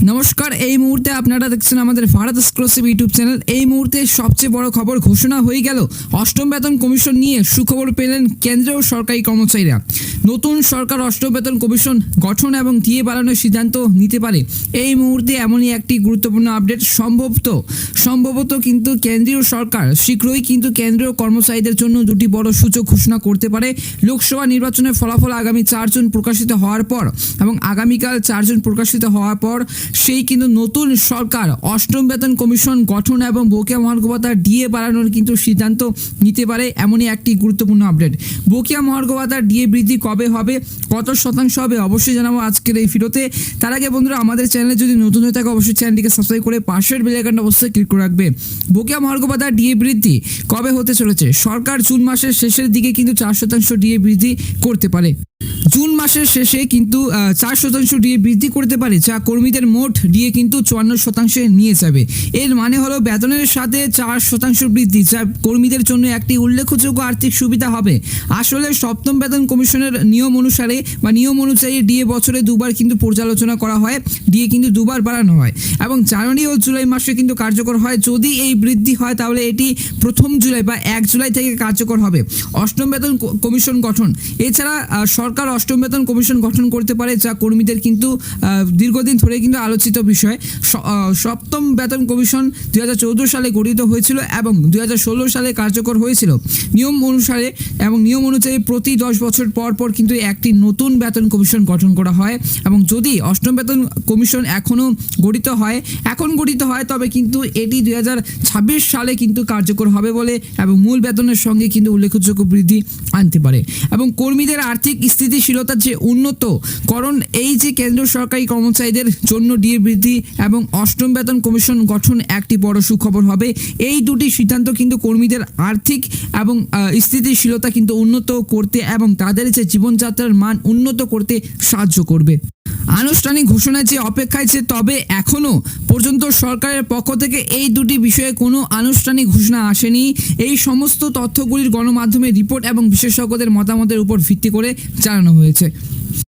নমস্কার, এই মুহূর্তে আপনারা দেখছেন আমাদের ভারত এক্সক্লুসিভ ইউটিউব চ্যানেল। এই মুহূর্তে সবচেয়ে বড় খবর ঘোষণা হয়ে গেল অষ্টম বেতন কমিশন নিয়ে। সুখবর পেলেন কেন্দ্রীয় সরকারি কর্মচারীরা। নতুন সরকার অষ্টম বেতন কমিশন গঠন এবং দিয়ে বাড়ানোর সিদ্ধান্ত নিতে পারে। এই মুহূর্তে এমনই একটি গুরুত্বপূর্ণ আপডেট। সম্ভবত কিন্তু কেন্দ্রীয় সরকার শীঘ্রই কিন্তু কেন্দ্রীয় কর্মচারীদের জন্য দুটি বড় সূচক ঘোষণা করতে পারে। লোকসভা নির্বাচনের ফলাফল আগামী 4 জুন প্রকাশিত হওয়ার পর এবং আগামীকাল 4 জুন প্রকাশিত হওয়ার পর সেই কিন্তু নতুন সরকার অষ্টম বেতন কমিশন গঠন এবং বকেয়া মহার্ঘ ভাতা ডিএ বাড়ানোর কিন্তু সিদ্ধান্ত নিতে পারে। এমনই একটি গুরুত্বপূর্ণ আপডেট। বকেয়া মহার্ঘ ভাতা ডিএ বৃদ্ধি কবে হবে, কত শতাংশ হবে, অবশ্যই জানাবো আজকের এই ভিডিওতে। তার আগে বন্ধুরা, আমাদের চ্যানেলে যদি নতুন হয়ে থাকে অবশ্যই চ্যানেলটিকে সাবস্ক্রাইব করে পাশের বেল আইকনটা অবশ্যই ক্লিক করে রাখবে। বকেয়া মহার্ঘ ভাতা ডিএ বৃদ্ধি কবে হতে চলেছে? সরকার জুন মাসের শেষের দিকে কিন্তু 4% ডিএ বৃদ্ধি করতে পারে। জুন মাসের শেষে কিন্তু 4% ডিএ বৃদ্ধি করতে পারে, যা কর্মীদের মোট ডিএ কিন্তু 54% নিয়ে যাবে। এর মানে হলো বেতনের সাথে 4% বৃদ্ধি, যা কর্মীদের জন্য একটি উল্লেখযোগ্য আর্থিক সুবিধা হবে। আসলে সপ্তম বেতন কমিশনের নিয়ম অনুযায়ী ডিএ বছরে দুবার কিন্তু পর্যালোচনা করা হয়। ডিএ কিন্তু দুবার বাড়ানো হয় এবং জানুয়ারি ও জুলাই মাসে কিন্তু কার্যকর হয়। যদি এই বৃদ্ধি হয় তাহলে এটি 1 জুলাই বা 1 জুলাই থেকে কার্যকর হবে। অষ্টম বেতন কমিশন গঠন। এছাড়া সরকার অষ্টম বেতন কমিশন গঠন করতে পারে, যা কর্মীদের কিন্তু দীর্ঘদিন ধরে কিন্তু আলোচিত বিষয়। সপ্তম বেতন কমিশন 2014 সালে গঠিত হয়েছিল এবং 2016 সালে কার্যকর হয়েছিল। নিয়ম অনুযায়ী প্রতি 10 বছর পর পর কিন্তু একটি নতুন বেতন কমিশন গঠন করা হয় এবং যদি অষ্টম বেতন কমিশন এখন গঠিত হয় তবে কিন্তু এটি 2026 সালে কিন্তু কার্যকর হবে বলে এবং মূল বেতনের সঙ্গে কিন্তু উল্লেখযোগ্য বৃদ্ধি আনতে পারে এবং কর্মীদের আর্থিক স্থিতিশীলতার যে উন্নতকরণ, এই যে কেন্দ্র সরকারি কর্মচারীদের জন্য ডিএ বৃদ্ধি এবং অষ্টম বেতন কমিশন গঠন একটি বড় সুখবর হবে। এই দুটি সিদ্ধান্ত কিন্তু কর্মীদের আর্থিক এবং স্থিতিশীলতা কিন্তু উন্নত করতে এবং তাদের যে জীবনযাত্রার মান উন্নত করতে সাহায্য করবে। আনুষ্ঠানিক ঘোষণায় যে অপেক্ষায় যে, তবে এখনও পর্যন্ত সরকারের পক্ষ থেকে এই দুটি বিষয়ে কোনো আনুষ্ঠানিক ঘোষণা আসেনি। এই সমস্ত তথ্যগুলির গণমাধ্যমের রিপোর্ট এবং বিশেষজ্ঞদের মতামতের উপর ভিত্তি করে জানানো হয়েছে।